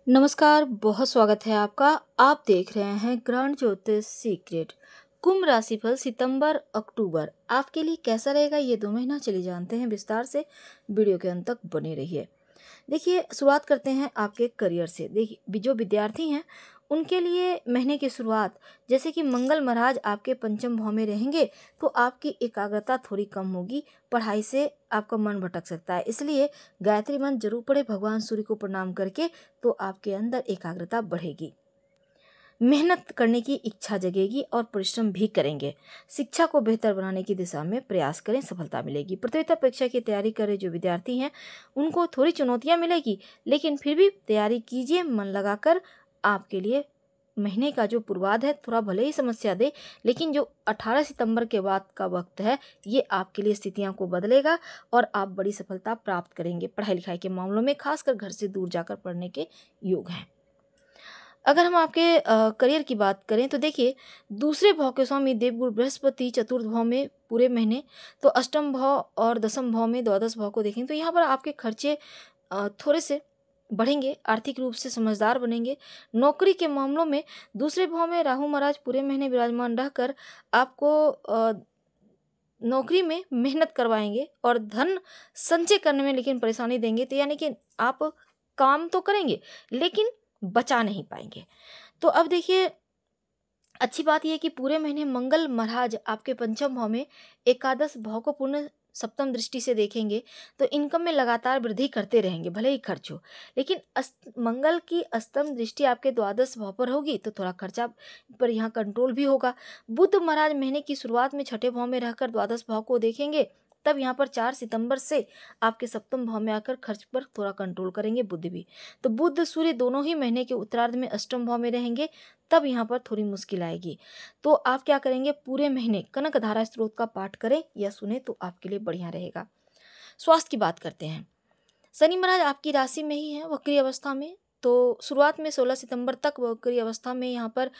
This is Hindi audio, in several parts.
नमस्कार, बहुत स्वागत है आपका। आप देख रहे हैं ग्रहण ज्योतिष सीक्रेट। कुंभ राशिफल सितंबर अक्टूबर आपके लिए कैसा रहेगा, ये 2 महीना चलिए जानते हैं विस्तार से। वीडियो के अंत तक बने रहिए। देखिए, शुरुआत करते हैं आपके करियर से। देखिए, जो विद्यार्थी हैं उनके लिए महीने की शुरुआत, जैसे कि मंगल महाराज आपके पंचम भाव में रहेंगे तो आपकी एकाग्रता थोड़ी कम होगी, पढ़ाई से आपका मन भटक सकता है। इसलिए गायत्री मंत्र जरूर पढ़े, भगवान सूर्य को प्रणाम करके, तो आपके अंदर एकाग्रता बढ़ेगी। मेहनत करने की इच्छा जगेगी और परिश्रम भी करेंगे। शिक्षा को बेहतर बनाने की दिशा में प्रयास करें, सफलता मिलेगी। प्रतियोगिता परीक्षा की तैयारी कर रहे जो विद्यार्थी हैं उनको थोड़ी चुनौतियां मिलेगी, लेकिन फिर भी तैयारी कीजिए मन लगाकर। आपके लिए महीने का जो पूर्वाध है थोड़ा भले ही समस्या दे, लेकिन जो 18 सितंबर के बाद का वक्त है ये आपके लिए स्थितियां को बदलेगा और आप बड़ी सफलता प्राप्त करेंगे। पढ़ाई लिखाई के मामलों में खासकर घर से दूर जाकर पढ़ने के योग हैं। अगर हम आपके करियर की बात करें तो देखिए, दूसरे भाव के स्वामी देवगुरु बृहस्पति चतुर्थ भाव में पूरे महीने, तो अष्टम भाव और दसम भाव में द्वादश भाव को देखें तो यहाँ पर आपके खर्चे थोड़े से बढ़ेंगे, आर्थिक रूप से समझदार बनेंगे। नौकरी के मामलों में दूसरे भाव में राहु महाराज पूरे महीने विराजमान रहकर आपको नौकरी में मेहनत करवाएंगे और धन संचय करने में लेकिन परेशानी देंगे। तो यानी कि आप काम तो करेंगे लेकिन बचा नहीं पाएंगे। तो अब देखिए, अच्छी बात यह है कि पूरे महीने मंगल महाराज आपके पंचम भाव में एकादश भाव को पूर्ण सप्तम दृष्टि से देखेंगे, तो इनकम में लगातार वृद्धि करते रहेंगे भले ही खर्च हो। लेकिन मंगल की अष्टम दृष्टि आपके द्वादश भाव पर होगी तो थोड़ा खर्चा पर यहाँ कंट्रोल भी होगा। बुध महाराज महीने की शुरुआत में छठे भाव में रहकर द्वादश भाव को देखेंगे, तब यहाँ पर 4 सितंबर से आपके सप्तम भाव में आकर खर्च पर थोड़ा कंट्रोल करेंगे बुध भी। तो बुध सूर्य दोनों ही महीने के उत्तरार्ध में अष्टम भाव में रहेंगे, तब यहाँ पर थोड़ी मुश्किल आएगी। तो आप क्या करेंगे, पूरे महीने कनक धारा स्त्रोत का पाठ करें या सुने तो आपके लिए बढ़िया रहेगा। स्वास्थ्य की बात करते हैं। शनि महाराज आपकी राशि में ही है वक्री अवस्था में, तो शुरुआत में 16 सितंबर तक वक्री अवस्था में यहाँ पर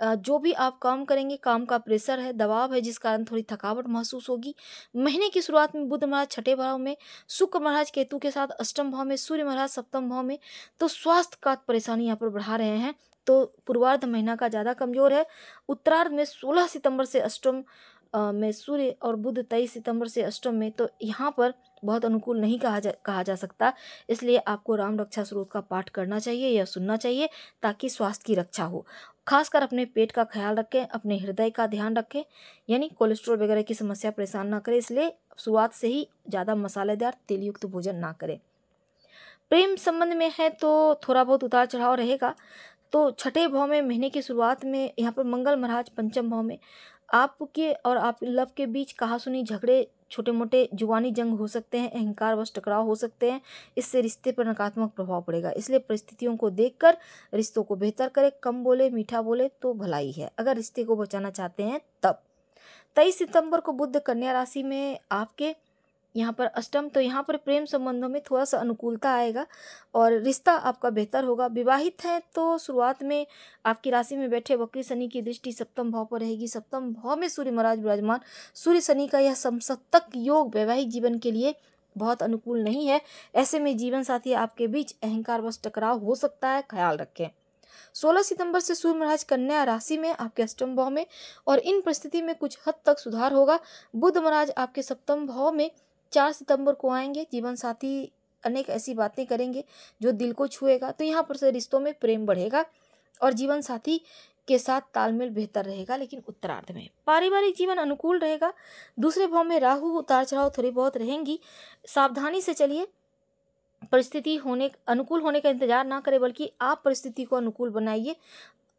जो भी आप काम करेंगे, काम का प्रेशर है, दबाव है, जिस कारण थोड़ी थकावट महसूस होगी। महीने की शुरुआत में बुध महाराज छठे भाव में, शुक्र महाराज केतु के साथ अष्टम भाव में, सूर्य महाराज सप्तम भाव में, तो स्वास्थ्य का परेशानी यहाँ पर बढ़ा रहे हैं। तो पूर्वार्ध महीना का ज़्यादा कमजोर है। उत्तरार्ध में 16 सितंबर से अष्टम में सूर्य और बुध 23 सितंबर से अष्टम में, तो यहाँ पर बहुत अनुकूल नहीं कहा जा सकता। इसलिए आपको राम रक्षा स्रोत का पाठ करना चाहिए या सुनना चाहिए ताकि स्वास्थ्य की रक्षा हो। खासकर अपने पेट का ख्याल रखें, अपने हृदय का ध्यान रखें, यानी कोलेस्ट्रॉल वगैरह की समस्या परेशान ना करे। इसलिए शुरुआत से ही ज़्यादा मसालेदार तेलयुक्त भोजन ना करें। प्रेम संबंध में है तो थोड़ा बहुत उतार चढ़ाव रहेगा। तो छठे भाव में महीने की शुरुआत में यहाँ पर मंगल महाराज पंचम भाव में, आपके और आप लव के बीच कहासुनी झगड़े, छोटे मोटे जुबानी जंग हो सकते हैं, अहंकार वश टकराव हो सकते हैं। इससे रिश्ते पर नकारात्मक प्रभाव पड़ेगा। इसलिए परिस्थितियों को देखकर रिश्तों को बेहतर करें, कम बोले मीठा बोले तो भलाई है अगर रिश्ते को बचाना चाहते हैं तब। 23 सितंबर को बुध कन्या राशि में आपके यहाँ पर अष्टम, तो यहाँ पर प्रेम संबंधों में थोड़ा सा अनुकूलता आएगा और रिश्ता आपका बेहतर होगा। विवाहित हैं तो शुरुआत में आपकी राशि में बैठे वक्री शनि की दृष्टि सप्तम भाव पर रहेगी। सप्तम भाव में सूर्य महाराज विराजमान, सूर्य शनि का यह समसप्तक योग वैवाहिक जीवन के लिए बहुत अनुकूल नहीं है। ऐसे में जीवन साथी आपके बीच अहंकार वश टकराव हो सकता है, ख्याल रखें। 16 सितंबर से सूर्य महाराज कन्या राशि में आपके अष्टम भाव में, और इन परिस्थिति में कुछ हद तक सुधार होगा। बुध महाराज आपके सप्तम भाव में 4 सितंबर को आएंगे। जीवन साथी अनेक ऐसी बातें करेंगे जो दिल को छुएगा, तो यहाँ पर से रिश्तों में प्रेम बढ़ेगा और जीवन साथी के साथ तालमेल बेहतर रहेगा। लेकिन उत्तरार्ध में पारिवारिक जीवन अनुकूल रहेगा। दूसरे भाव में राहु, उतार चढ़ाव थोड़ी बहुत रहेंगी, सावधानी से चलिए। परिस्थिति होने अनुकूल होने का इंतजार ना करें, बल्कि आप परिस्थिति को अनुकूल बनाइए।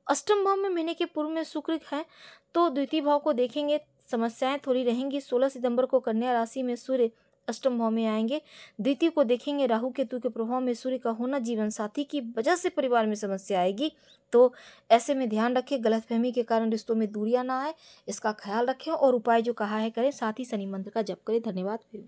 अष्टम भाव में महीने के पूर्व में शुक्र है, तो द्वितीय भाव को देखेंगे, समस्याएं थोड़ी रहेंगी। 16 सितंबर को कन्या राशि में सूर्य अष्टम भाव में आएंगे। द्वितीय को देखेंगे, राहु केतु के प्रभाव में सूर्य का होना जीवन साथी की वजह से परिवार में समस्या आएगी। तो ऐसे में ध्यान रखें, गलतफहमी के कारण रिश्तों में दूरियां ना आए, इसका ख्याल रखें और उपाय जो कहा है करें। साथ ही शनि मंत्र का जप करें। धन्यवाद। फिर